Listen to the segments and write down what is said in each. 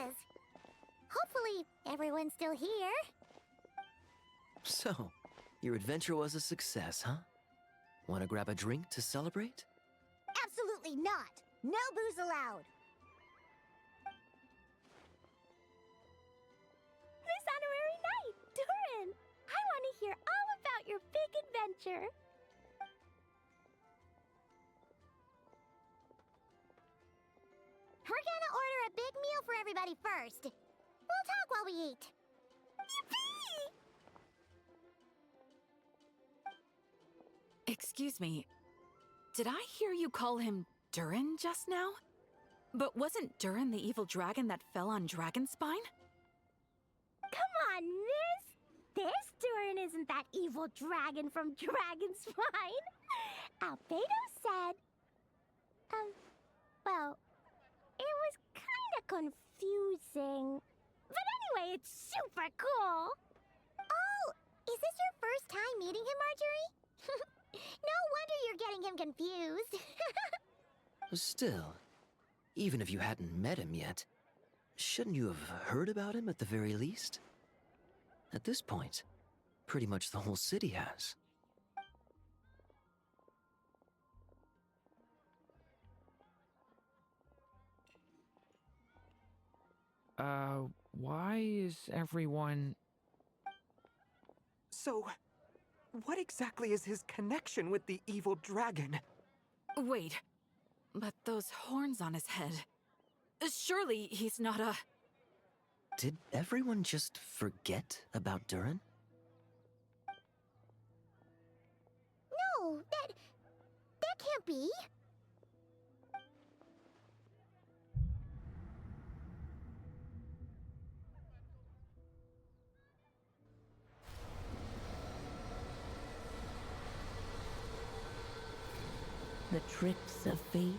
is. Hopefully, everyone's still here. So, your adventure was a success, huh? Want to grab a drink to celebrate? Absolutely not. No booze allowed. This honorary knight, Durin! I want to hear all about your big adventure. We're gonna order a big meal for everybody first. We'll talk while we eat. Yippee! Excuse me. Did I hear you call him Durin just now? But wasn't Durin the evil dragon that fell on Dragonspine? Come on, miss! This Durin isn't that evil dragon from Dragonspine. Albedo said... well, it was kinda confusing. But anyway, it's super cool! Oh, is this your first time meeting him, Marjorie? No wonder you're getting him confused. Still, even if you hadn't met him yet, shouldn't you have heard about him at the very least? At this point, pretty much the whole city has. Why is everyone... So, what exactly is his connection with the evil dragon? Wait, but those horns on his head. Surely he's not a... Did everyone just forget about Durin? No, that can't be. The tricks of fate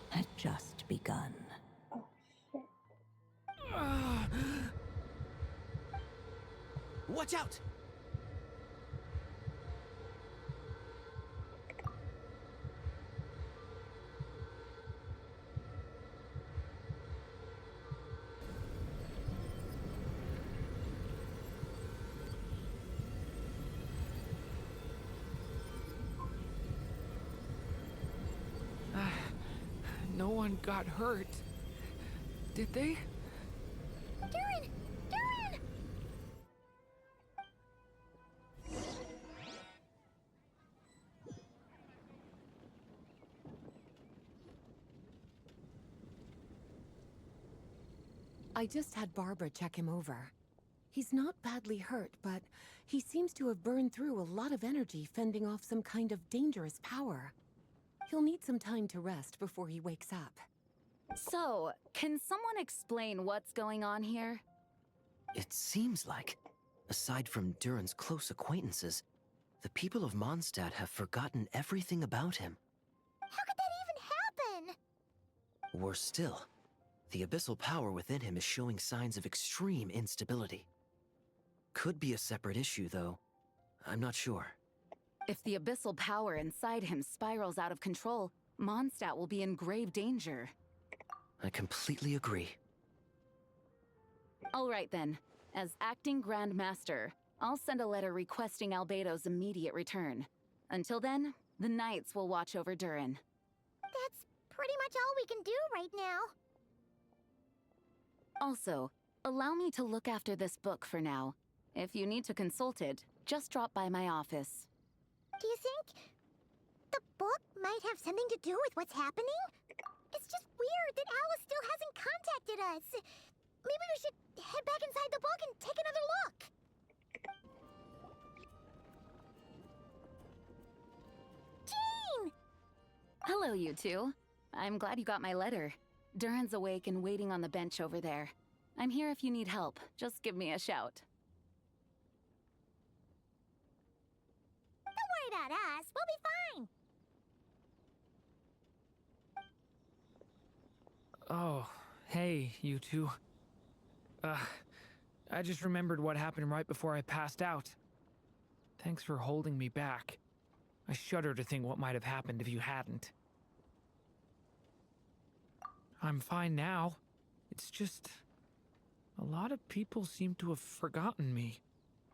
had just begun. Watch out! No one got hurt. Did they? Durin! Durin! I just had Barbara check him over. He's not badly hurt, but he seems to have burned through a lot of energy fending off some kind of dangerous power. He'll need some time to rest before he wakes up. So, can someone explain what's going on here? It seems like, aside from Durin's close acquaintances, the people of Mondstadt have forgotten everything about him. How could that even happen? Worse still, the abyssal power within him is showing signs of extreme instability. Could be a separate issue, though. I'm not sure. If the abyssal power inside him spirals out of control, Mondstadt will be in grave danger. I completely agree. All right then. As acting Grand Master, I'll send a letter requesting Albedo's immediate return. Until then, the Knights will watch over Durin. That's pretty much all we can do right now. Also, allow me to look after this book for now. If you need to consult it, just drop by my office. Do you think the book might have something to do with what's happening? It's just weird that Alice still hasn't contacted us. Maybe we should head back inside the book and take another look. Jean! Hello, you two. I'm glad you got my letter. Durin's awake and waiting on the bench over there. I'm here if you need help. Just give me a shout. Don't worry about us. We'll be fine. Oh, hey, you two. I just remembered what happened right before I passed out. Thanks for holding me back. I shudder to think what might have happened if you hadn't. I'm fine now. It's just... A lot of people seem to have forgotten me.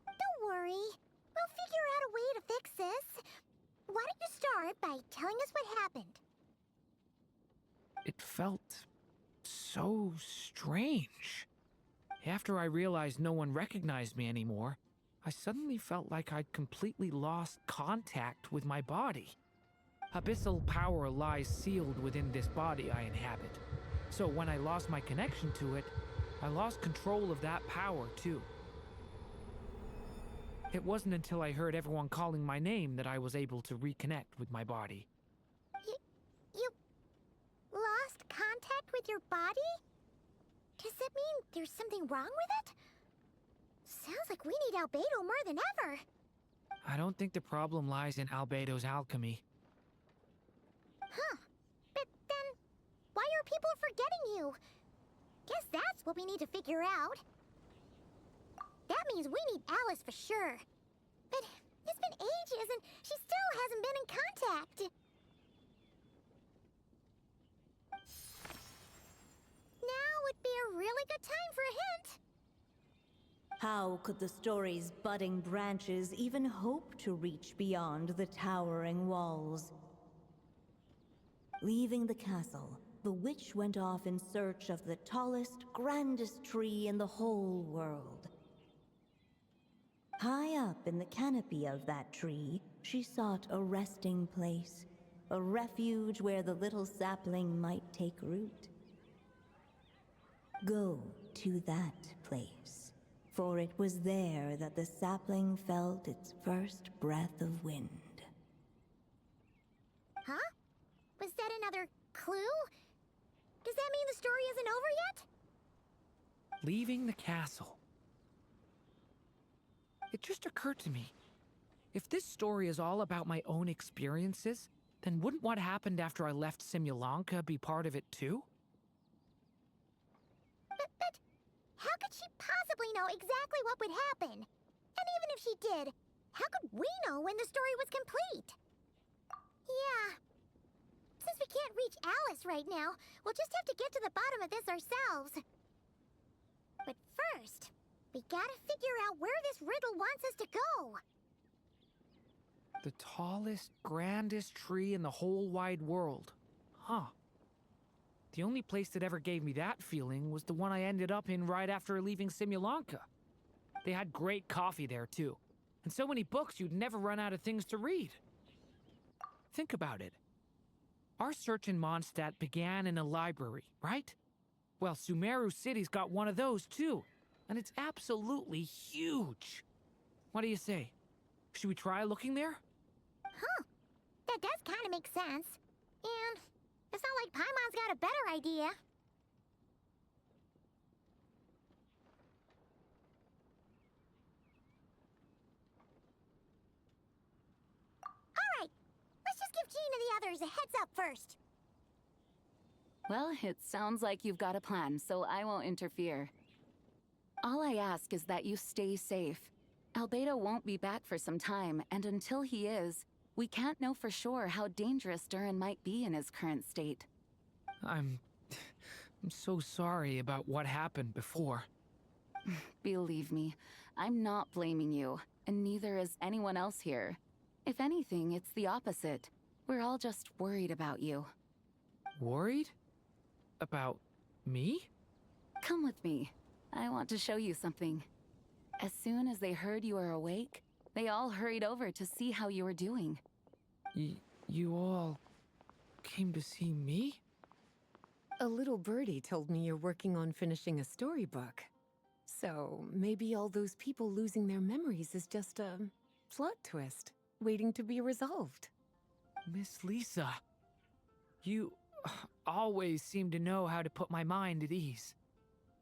Don't worry. We'll figure out a way to fix this. Why don't you start by telling us what happened? It felt so strange. After I realized no one recognized me anymore, I suddenly felt like I'd completely lost contact with my body. Abyssal power lies sealed within this body I inhabit. So when I lost my connection to it, I lost control of that power too. It wasn't until I heard everyone calling my name that I was able to reconnect with my body. You lost contact with your body? Does that mean there's something wrong with it? Sounds like we need Albedo more than ever. I don't think the problem lies in Albedo's alchemy. Huh. But then, why are people forgetting you? Guess that's what we need to figure out. That means we need Alice for sure. But it's been ages and she still hasn't been in contact. Now would be a really good time for a hint. How could the story's budding branches even hope to reach beyond the towering walls? Leaving the castle, the witch went off in search of the tallest, grandest tree in the whole world. High up in the canopy of that tree, she sought a resting place, a refuge where the little sapling might take root. Go to that place, for it was there that the sapling felt its first breath of wind. Huh? Was that another clue? Does that mean the story isn't over yet? Leaving the castle. It just occurred to me. If this story is all about my own experiences, then wouldn't what happened after I left Simulanka be part of it too? But how could she possibly know exactly what would happen? And even if she did, how could we know when the story was complete? Yeah. Since we can't reach Alice right now, we'll just have to get to the bottom of this ourselves. But first, we gotta figure out where this riddle wants us to go. The tallest, grandest tree in the whole wide world. Huh. The only place that ever gave me that feeling was the one I ended up in right after leaving Simulanka. They had great coffee there, too. And so many books you'd never run out of things to read. Think about it. Our search in Mondstadt began in a library, right? Well, Sumeru City's got one of those, too. And it's absolutely huge. What do you say? Should we try looking there? Huh. That does kind of make sense. And it's not like Paimon's got a better idea. Alright, let's just give Jean and the others a heads up first. Well, it sounds like you've got a plan, so I won't interfere. All I ask is that you stay safe. Albedo won't be back for some time, and until he is, we can't know for sure how dangerous Durin might be in his current state. I'm so sorry about what happened before. Believe me, I'm not blaming you, and neither is anyone else here. If anything, it's the opposite. We're all just worried about you. Worried? About me? Come with me. I want to show you something. As soon as they heard you were awake, they all hurried over to see how you were doing. You all came to see me? A little birdie told me you're working on finishing a storybook. So maybe all those people losing their memories is just a plot twist, waiting to be resolved. Miss Lisa, you always seem to know how to put my mind at ease.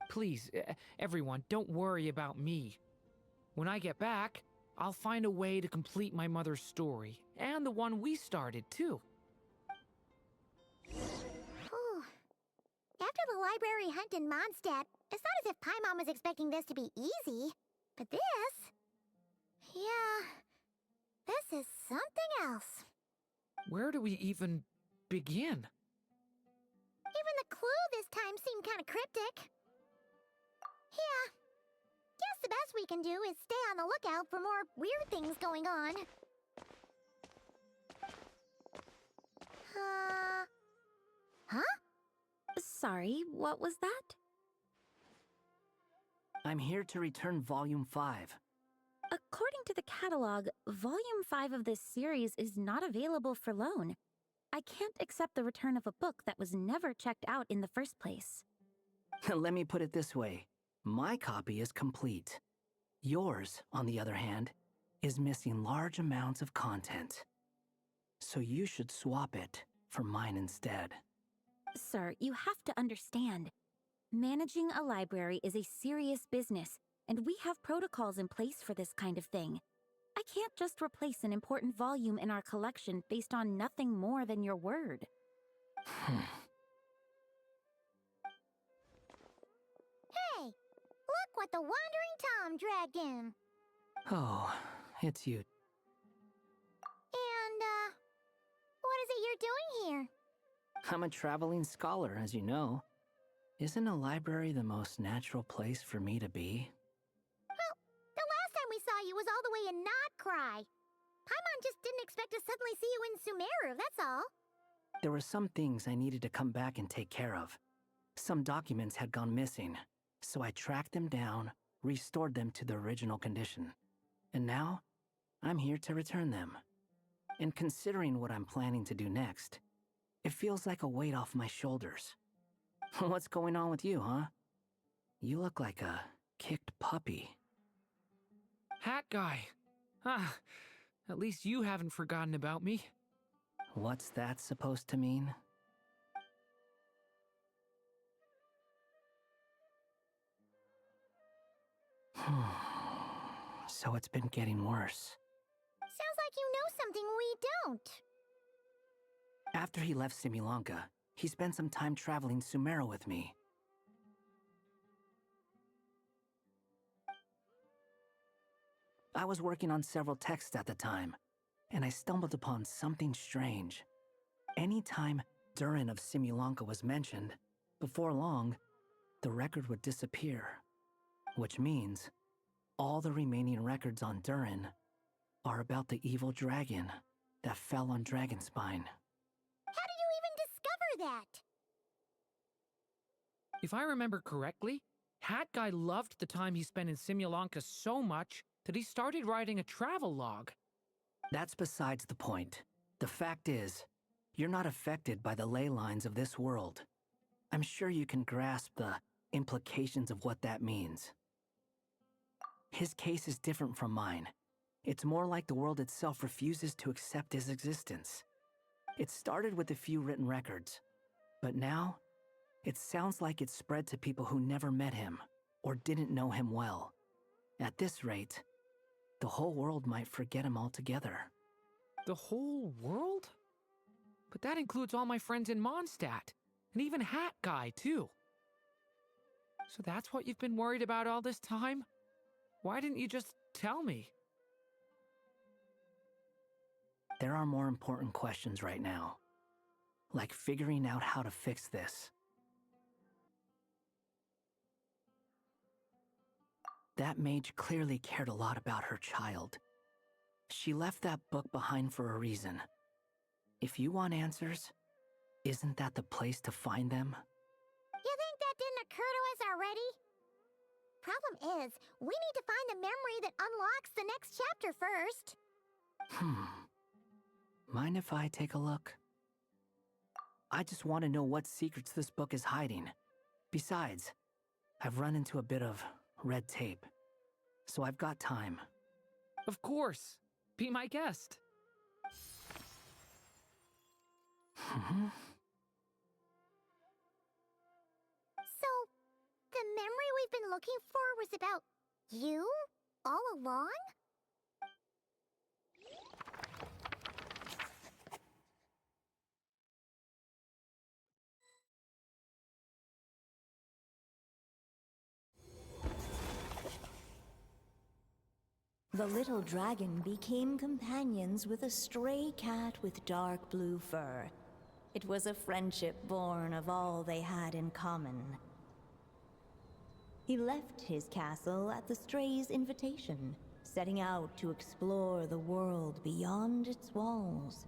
Please, everyone, don't worry about me. When I get back, I'll find a way to complete my mother's story, and the one we started, too. Whew. After the library hunt in Mondstadt, it's not as if Paimon was expecting this to be easy. But this... yeah... this is something else. Where do we even begin? Even the clue this time seemed kind of cryptic. Yeah. Guess the best we can do is stay on the lookout for more weird things going on. Huh? Sorry, what was that? I'm here to return Volume 5. According to the catalog, Volume 5 of this series is not available for loan. I can't accept the return of a book that was never checked out in the first place. Let me put it this way. My copy is complete. Yours, on the other hand, is missing large amounts of content. So you should swap it for mine instead. Sir, you have to understand. Managing a library is a serious business, and we have protocols in place for this kind of thing. I can't just replace an important volume in our collection based on nothing more than your word. Hey, look what the Wandering Tom dragged in. Oh, it's you. And, what is it you're doing here? I'm a traveling scholar, as you know. Isn't a library the most natural place for me to be? Well, the last time we saw you was all the way in Notcry. Paimon just didn't expect to suddenly see you in Sumeru, that's all. There were some things I needed to come back and take care of. Some documents had gone missing, so I tracked them down, restored them to their original condition. And now, I'm here to return them. And considering what I'm planning to do next, it feels like a weight off my shoulders. What's going on with you, huh? You look like a kicked puppy. Hat guy. Ah, at least you haven't forgotten about me. What's that supposed to mean? So it's been getting worse. Sounds like you know something we don't. After he left Similanka, he spent some time traveling Sumeru with me. I was working on several texts at the time, and I stumbled upon something strange. Anytime Durin of Similanka was mentioned, before long, the record would disappear. Which means, all the remaining records on Durin are about the evil dragon that fell on Dragonspine. How did you even discover that? If I remember correctly, Hat Guy loved the time he spent in Similanka so much that he started writing a travel log. That's besides the point. The fact is, you're not affected by the ley lines of this world. I'm sure you can grasp the implications of what that means. His case is different from mine. It's more like the world itself refuses to accept his existence. It started with a few written records, but now, it sounds like it's spread to people who never met him or didn't know him well. At this rate, the whole world might forget him altogether. The whole world? But that includes all my friends in Mondstadt, and even Hat Guy, too. So that's what you've been worried about all this time? Why didn't you just tell me? There are more important questions right now, like figuring out how to fix this. That mage clearly cared a lot about her child. She left that book behind for a reason. If you want answers, isn't that the place to find them? You think that didn't occur to us already? Problem is, we need to find the memory that unlocks the next chapter first. Mind if I take a look? I just want to know what secrets this book is hiding. Besides, I've run into a bit of red tape, so I've got time. Of course. Be my guest. So, the memory we've been looking for was about you all along? The little dragon became companions with a stray cat with dark blue fur. It was a friendship born of all they had in common. He left his castle at the Stray's invitation, setting out to explore the world beyond its walls.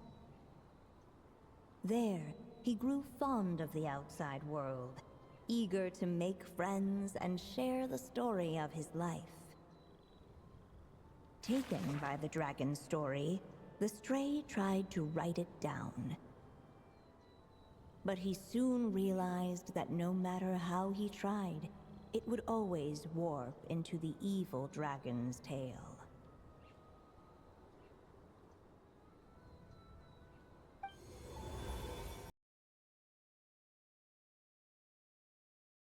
There, he grew fond of the outside world, eager to make friends and share the story of his life. Taken by the dragon's story, the Stray tried to write it down. But he soon realized that no matter how he tried, it would always warp into the evil dragon's tale.